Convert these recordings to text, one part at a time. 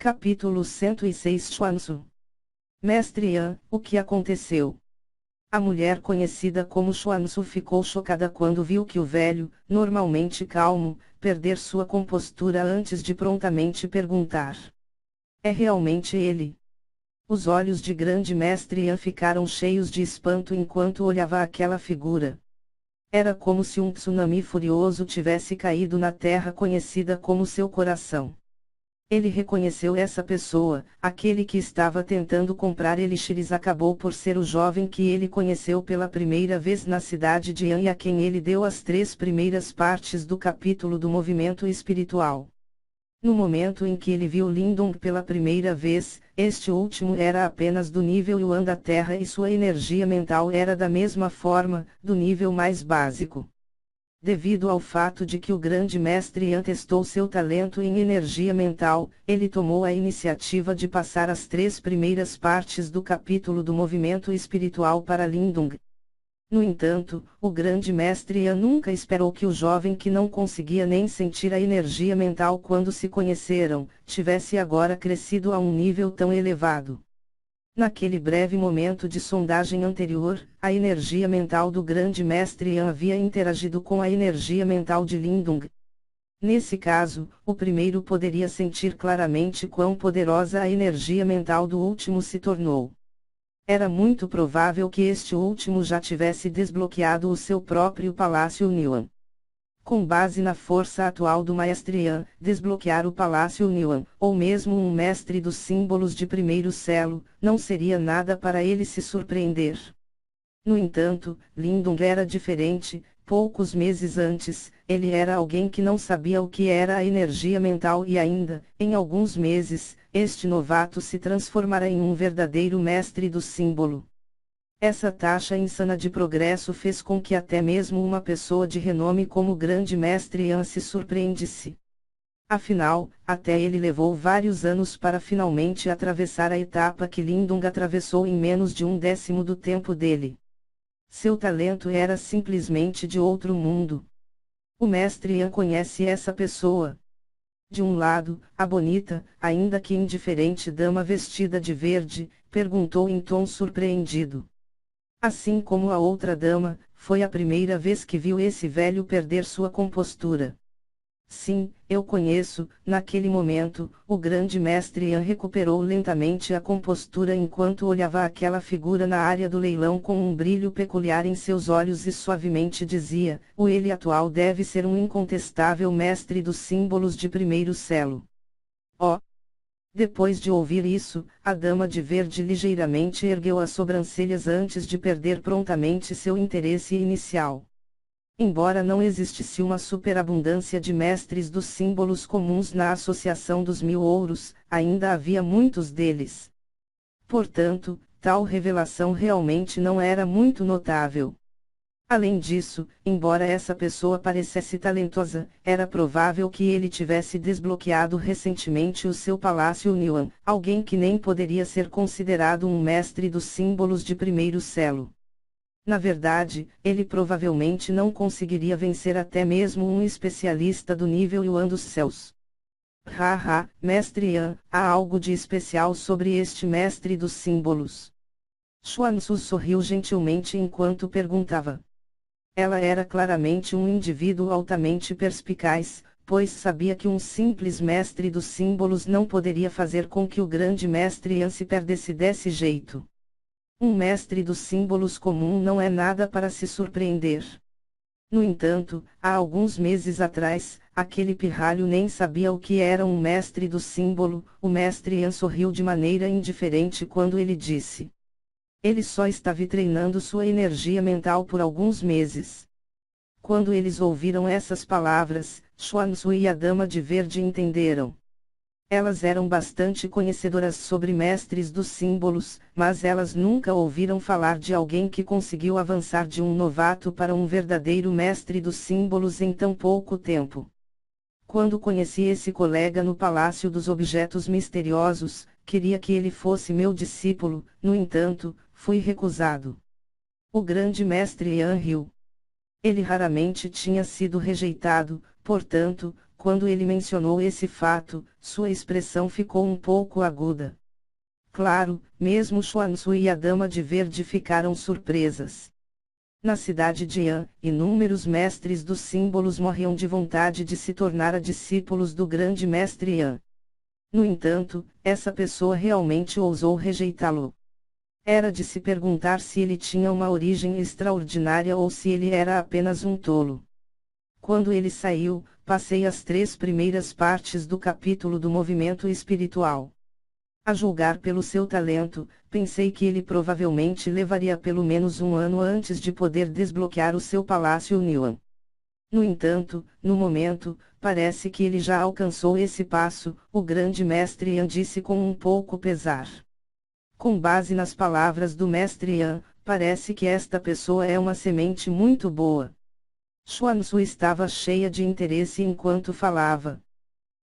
Capítulo 106 Xuanzu. Mestre Yan, o que aconteceu? A mulher conhecida como Xuanzu ficou chocada quando viu que o velho, normalmente calmo, perder sua compostura antes de prontamente perguntar. É realmente ele? Os olhos de grande mestre Yan ficaram cheios de espanto enquanto olhava aquela figura. Era como se um tsunami furioso tivesse caído na terra conhecida como seu coração. Ele reconheceu essa pessoa, aquele que estava tentando comprar elixires acabou por ser o jovem que ele conheceu pela primeira vez na cidade de Yan e a quem ele deu as 3 primeiras partes do capítulo do movimento espiritual. No momento em que ele viu Lindong pela primeira vez, este último era apenas do nível Yuan da Terra e sua energia mental era da mesma forma, do nível mais básico. Devido ao fato de que o grande mestre Yan testou seu talento em energia mental, ele tomou a iniciativa de passar as 3 primeiras partes do capítulo do movimento espiritual para Lindong. No entanto, o grande mestre Yan nunca esperou que o jovem que não conseguia nem sentir a energia mental quando se conheceram, tivesse agora crescido a um nível tão elevado. Naquele breve momento de sondagem anterior, a energia mental do grande mestre Yan havia interagido com a energia mental de Lindong. Nesse caso, o primeiro poderia sentir claramente quão poderosa a energia mental do último se tornou. Era muito provável que este último já tivesse desbloqueado o seu próprio Palácio Niuan. Com base na força atual do Mestre Yan, desbloquear o Palácio Niuan, ou mesmo um mestre dos símbolos de primeiro selo, não seria nada para ele se surpreender. No entanto, Lindong era diferente. Poucos meses antes, ele era alguém que não sabia o que era a energia mental e ainda, em alguns meses, este novato se transformará em um verdadeiro mestre do símbolo. Essa taxa insana de progresso fez com que até mesmo uma pessoa de renome como o grande mestre Yan se surpreendesse. Afinal, até ele levou vários anos para finalmente atravessar a etapa que Lindong atravessou em menos de 1/10 do tempo dele. Seu talento era simplesmente de outro mundo. O mestre Yan conhece essa pessoa. De um lado, a bonita, ainda que indiferente dama vestida de verde, perguntou em tom surpreendido. Assim como a outra dama, foi a primeira vez que viu esse velho perder sua compostura. Sim, eu conheço. Naquele momento, o grande mestre Yan recuperou lentamente a compostura enquanto olhava aquela figura na área do leilão com um brilho peculiar em seus olhos e suavemente dizia: o ele atual deve ser um incontestável mestre dos símbolos de primeiro selo. Oh! Depois de ouvir isso, a dama de verde ligeiramente ergueu as sobrancelhas antes de perder prontamente seu interesse inicial. Embora não existisse uma superabundância de mestres dos símbolos comuns na Associação dos Mil Ouros, ainda havia muitos deles. Portanto, tal revelação realmente não era muito notável. Além disso, embora essa pessoa parecesse talentosa, era provável que ele tivesse desbloqueado recentemente o seu Palácio Niuan, alguém que nem poderia ser considerado um mestre dos símbolos de primeiro selo. Na verdade, ele provavelmente não conseguiria vencer até mesmo um especialista do nível Yuan dos céus. Haha, mestre Yan, há algo de especial sobre este mestre dos símbolos. Xuanzu sorriu gentilmente enquanto perguntava. Ela era claramente um indivíduo altamente perspicaz, pois sabia que um simples mestre dos símbolos não poderia fazer com que o grande mestre Yan se perdesse desse jeito. Um mestre dos símbolos comum não é nada para se surpreender. No entanto, há alguns meses atrás, aquele pirralho nem sabia o que era um mestre do símbolo. O mestre Yan sorriu de maneira indiferente quando ele disse. Ele só estava treinando sua energia mental por alguns meses. Quando eles ouviram essas palavras, Xuanzu e a dama de verde entenderam. Elas eram bastante conhecedoras sobre mestres dos símbolos, mas elas nunca ouviram falar de alguém que conseguiu avançar de um novato para um verdadeiro mestre dos símbolos em tão pouco tempo. Quando conheci esse colega no Palácio dos Objetos Misteriosos, queria que ele fosse meu discípulo, no entanto, fui recusado. O grande mestre Yan riu. Ele raramente tinha sido rejeitado, portanto, quando ele mencionou esse fato, sua expressão ficou um pouco aguda. Claro, mesmo Xuanzu e a Dama de Verde ficaram surpresas. Na cidade de Yan, inúmeros mestres dos símbolos morriam de vontade de se tornar discípulos do grande mestre Yan. No entanto, essa pessoa realmente ousou rejeitá-lo. Era de se perguntar se ele tinha uma origem extraordinária ou se ele era apenas um tolo. Quando ele saiu, passei as 3 primeiras partes do capítulo do movimento espiritual. A julgar pelo seu talento, pensei que ele provavelmente levaria pelo menos um ano antes de poder desbloquear o seu palácio Niuan. No entanto, no momento, parece que ele já alcançou esse passo, o grande mestre Yan disse com um pouco pesar. Com base nas palavras do mestre Yan, parece que esta pessoa é uma semente muito boa. Xuanzu estava cheia de interesse enquanto falava.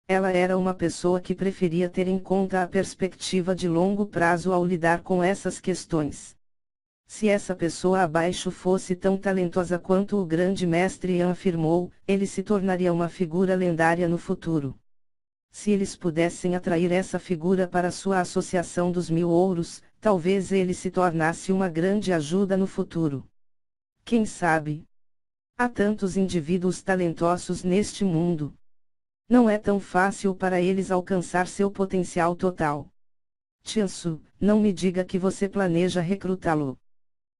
Ela era uma pessoa que preferia ter em conta a perspectiva de longo prazo ao lidar com essas questões. Se essa pessoa abaixo fosse tão talentosa quanto o grande mestre Yan afirmou, ele se tornaria uma figura lendária no futuro. Se eles pudessem atrair essa figura para sua associação dos 1000 ouros, talvez ele se tornasse uma grande ajuda no futuro. Quem sabe? Há tantos indivíduos talentosos neste mundo. Não é tão fácil para eles alcançar seu potencial total. Tiansu, não me diga que você planeja recrutá-lo.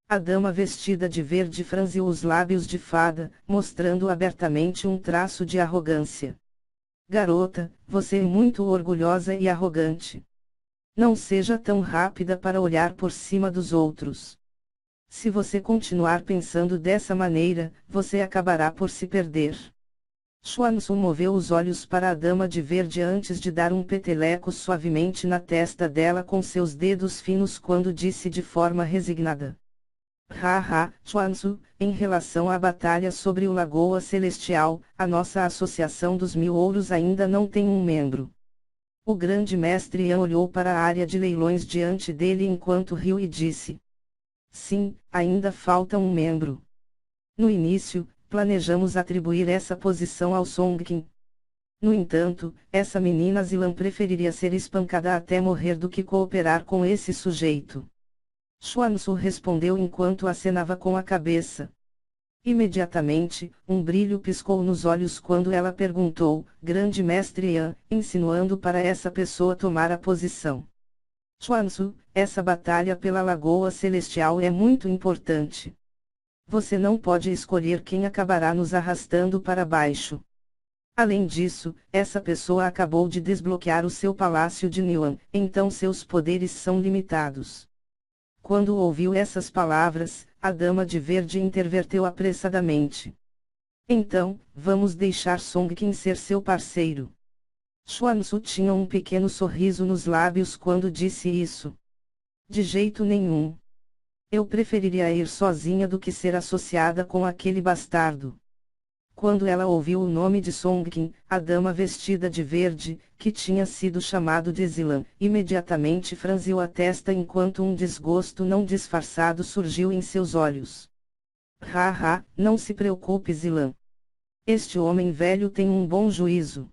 A dama vestida de verde franziu os lábios de fada, mostrando abertamente um traço de arrogância. Garota, você é muito orgulhosa e arrogante. Não seja tão rápida para olhar por cima dos outros. Se você continuar pensando dessa maneira, você acabará por se perder. Xuanzu moveu os olhos para a dama de verde antes de dar um peteleco suavemente na testa dela com seus dedos finos quando disse de forma resignada. Haha, Xuanzu, em relação à batalha sobre o Lagoa Celestial, a nossa Associação dos 1000 Ouros ainda não tem um membro. O grande mestre Yan olhou para a área de leilões diante dele enquanto riu e disse. Sim, ainda falta um membro. No início, planejamos atribuir essa posição ao Songqing. No entanto, essa menina Zilan preferiria ser espancada até morrer do que cooperar com esse sujeito. Xuanzu respondeu enquanto acenava com a cabeça. Imediatamente, um brilho piscou nos olhos quando ela perguntou, grande mestre Yan, insinuando para essa pessoa tomar a posição. Xuanzu, essa batalha pela Lagoa Celestial é muito importante. Você não pode escolher quem acabará nos arrastando para baixo. Além disso, essa pessoa acabou de desbloquear o seu palácio de Niuan, então seus poderes são limitados. Quando ouviu essas palavras, a dama de verde interverteu apressadamente. Então, vamos deixar Songqing ser seu parceiro. Xuanzu tinha um pequeno sorriso nos lábios quando disse isso. De jeito nenhum. Eu preferiria ir sozinha do que ser associada com aquele bastardo. Quando ela ouviu o nome de Songqing, a dama vestida de verde, que tinha sido chamado de Zilan, imediatamente franziu a testa enquanto um desgosto não disfarçado surgiu em seus olhos. Haha, não se preocupe Zilan. Este homem velho tem um bom juízo.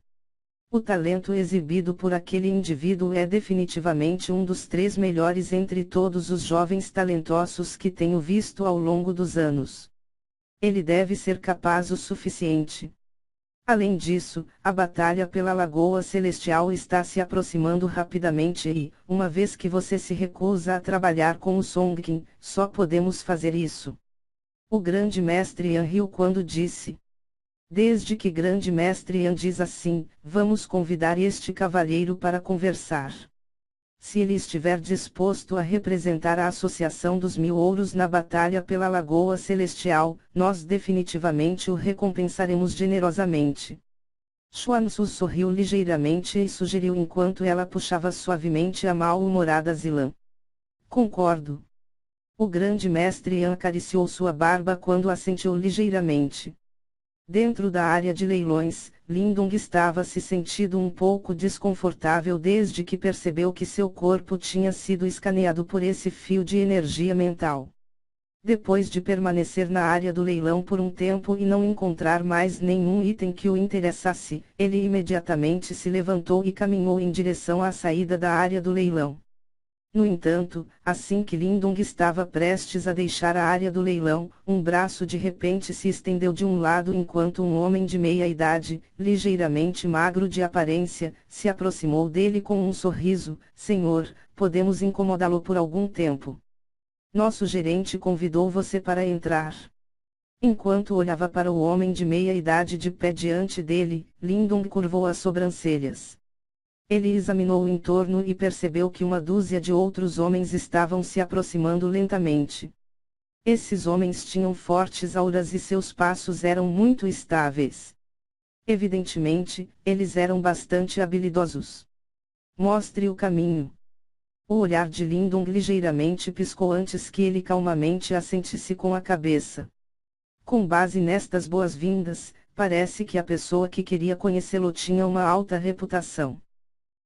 O talento exibido por aquele indivíduo é definitivamente um dos 3 melhores entre todos os jovens talentosos que tenho visto ao longo dos anos. Ele deve ser capaz o suficiente. Além disso, a batalha pela Lagoa Celestial está se aproximando rapidamente e, uma vez que você se recusa a trabalhar com o Songqing, só podemos fazer isso. O grande mestre Yan riu quando disse. Desde que grande mestre Yan diz assim, vamos convidar este cavalheiro para conversar. Se ele estiver disposto a representar a Associação dos 1000 Ouros na batalha pela Lagoa Celestial, nós definitivamente o recompensaremos generosamente. Xuanzu sorriu ligeiramente e sugeriu enquanto ela puxava suavemente a mal-humorada Zilan. Concordo. O grande mestre Yan acariciou sua barba quando assentiu ligeiramente. Dentro da área de leilões, Lindong estava se sentindo um pouco desconfortável desde que percebeu que seu corpo tinha sido escaneado por esse fio de energia mental. Depois de permanecer na área do leilão por um tempo e não encontrar mais nenhum item que o interessasse, ele imediatamente se levantou e caminhou em direção à saída da área do leilão. No entanto, assim que Lindung estava prestes a deixar a área do leilão, um braço de repente se estendeu de um lado enquanto um homem de meia idade, ligeiramente magro de aparência, se aproximou dele com um sorriso. Senhor, podemos incomodá-lo por algum tempo. Nosso gerente convidou você para entrar. Enquanto olhava para o homem de meia idade de pé diante dele, Lindung curvou as sobrancelhas. Ele examinou o entorno e percebeu que uma dúzia de outros homens estavam se aproximando lentamente. Esses homens tinham fortes auras e seus passos eram muito estáveis. Evidentemente, eles eram bastante habilidosos. Mostre o caminho. O olhar de Lindung ligeiramente piscou antes que ele calmamente assentisse com a cabeça. Com base nestas boas-vindas, parece que a pessoa que queria conhecê-lo tinha uma alta reputação.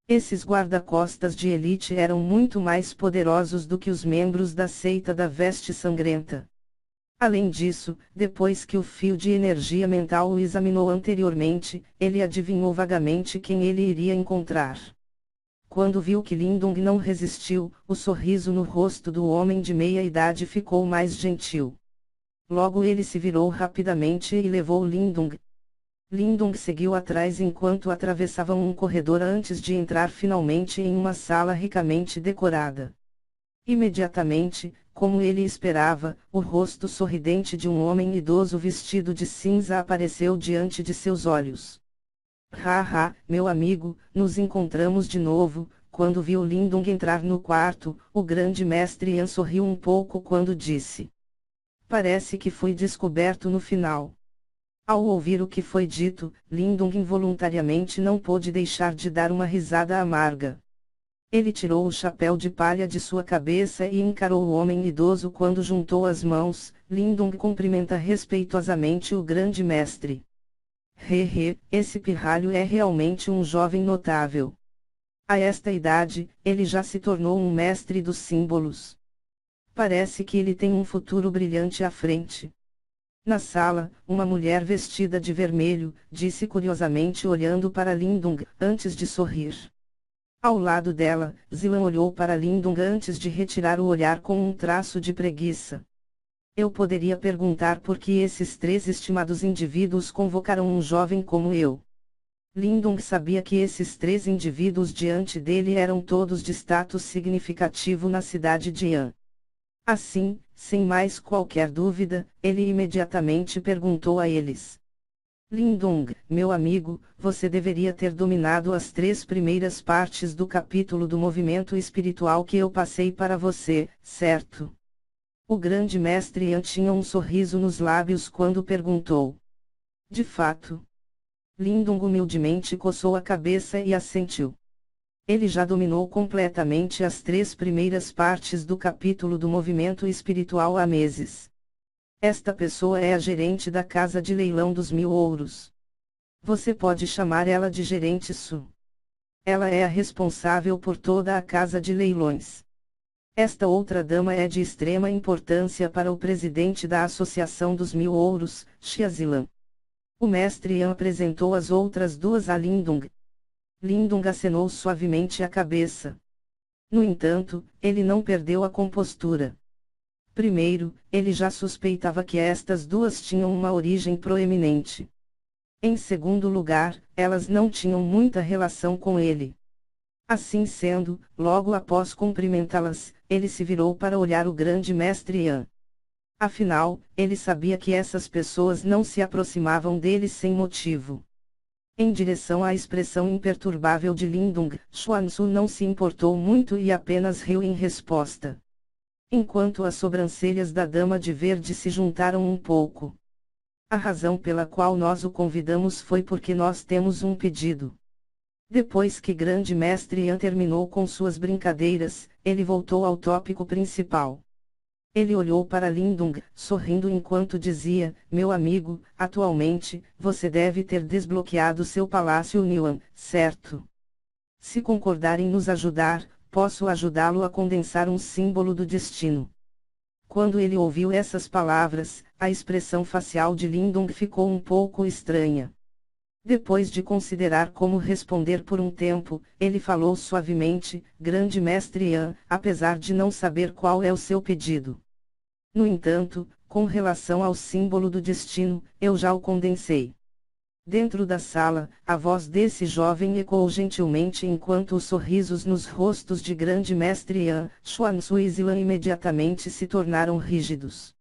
Esses guarda-costas de elite eram muito mais poderosos do que os membros da seita da Veste Sangrenta. Além disso, depois que o fio de energia mental o examinou anteriormente, ele adivinhou vagamente quem ele iria encontrar. Quando viu que Lindung não resistiu, o sorriso no rosto do homem de meia idade ficou mais gentil. Logo ele se virou rapidamente e levou Lindung. Lindung seguiu atrás enquanto atravessavam um corredor antes de entrar finalmente em uma sala ricamente decorada. Imediatamente, como ele esperava, o rosto sorridente de um homem idoso vestido de cinza apareceu diante de seus olhos. Haha, meu amigo, nos encontramos de novo. Quando viu Lindung entrar no quarto, o grande mestre Yan sorriu um pouco quando disse: Parece que fui descoberto no final. Ao ouvir o que foi dito, Lindung involuntariamente não pôde deixar de dar uma risada amarga. Ele tirou o chapéu de palha de sua cabeça e encarou o homem idoso quando juntou as mãos. Lindung cumprimenta respeitosamente o grande mestre. Esse pirralho é realmente um jovem notável. A esta idade, ele já se tornou um mestre dos símbolos. Parece que ele tem um futuro brilhante à frente. Na sala, uma mulher vestida de vermelho, disse curiosamente olhando para Lindung, antes de sorrir. Ao lado dela, Zilan olhou para Lindung antes de retirar o olhar com um traço de preguiça. Eu poderia perguntar por que esses três estimados indivíduos convocaram um jovem como eu. Lindung sabia que esses três indivíduos diante dele eram todos de status significativo na cidade de Yan. Assim, sem mais qualquer dúvida, ele imediatamente perguntou a eles. Lindung, meu amigo, você deveria ter dominado as 3 primeiras partes do capítulo do movimento espiritual que eu passei para você, certo? O grande mestre Yan tinha um sorriso nos lábios quando perguntou. De fato. Lindung humildemente coçou a cabeça e assentiu. Ele já dominou completamente as 3 primeiras partes do capítulo do movimento espiritual há meses. Esta pessoa é a gerente da casa de leilão dos 1000 ouros. Você pode chamar ela de gerente Su. Ela é a responsável por toda a casa de leilões. Esta outra dama é de extrema importância para o presidente da Associação dos 1000 ouros, Xiazilan. O mestre Yan apresentou as outras duas a Lindung. Lindung acenou suavemente a cabeça. No entanto, ele não perdeu a compostura. Primeiro, ele já suspeitava que estas duas tinham uma origem proeminente. Em segundo lugar, elas não tinham muita relação com ele. Assim sendo, logo após cumprimentá-las, ele se virou para olhar o grande mestre Yan. Afinal, ele sabia que essas pessoas não se aproximavam dele sem motivo. Em direção à expressão imperturbável de Lindung, Xuanzu não se importou muito e apenas riu em resposta. Enquanto as sobrancelhas da dama de verde se juntaram um pouco. A razão pela qual nós o convidamos foi porque nós temos um pedido. Depois que grande mestre Yan terminou com suas brincadeiras, ele voltou ao tópico principal. Ele olhou para Lindung, sorrindo enquanto dizia, meu amigo, atualmente, você deve ter desbloqueado seu palácio Niuan, certo? Se concordar em nos ajudar, posso ajudá-lo a condensar um símbolo do destino. Quando ele ouviu essas palavras, a expressão facial de Lindong ficou um pouco estranha. Depois de considerar como responder por um tempo, ele falou suavemente: Grande mestre Yan, apesar de não saber qual é o seu pedido. No entanto, com relação ao símbolo do destino, eu já o condensei. Dentro da sala, a voz desse jovem ecoou gentilmente enquanto os sorrisos nos rostos de grande mestre Yan, Xuanzhu e Zilan imediatamente se tornaram rígidos.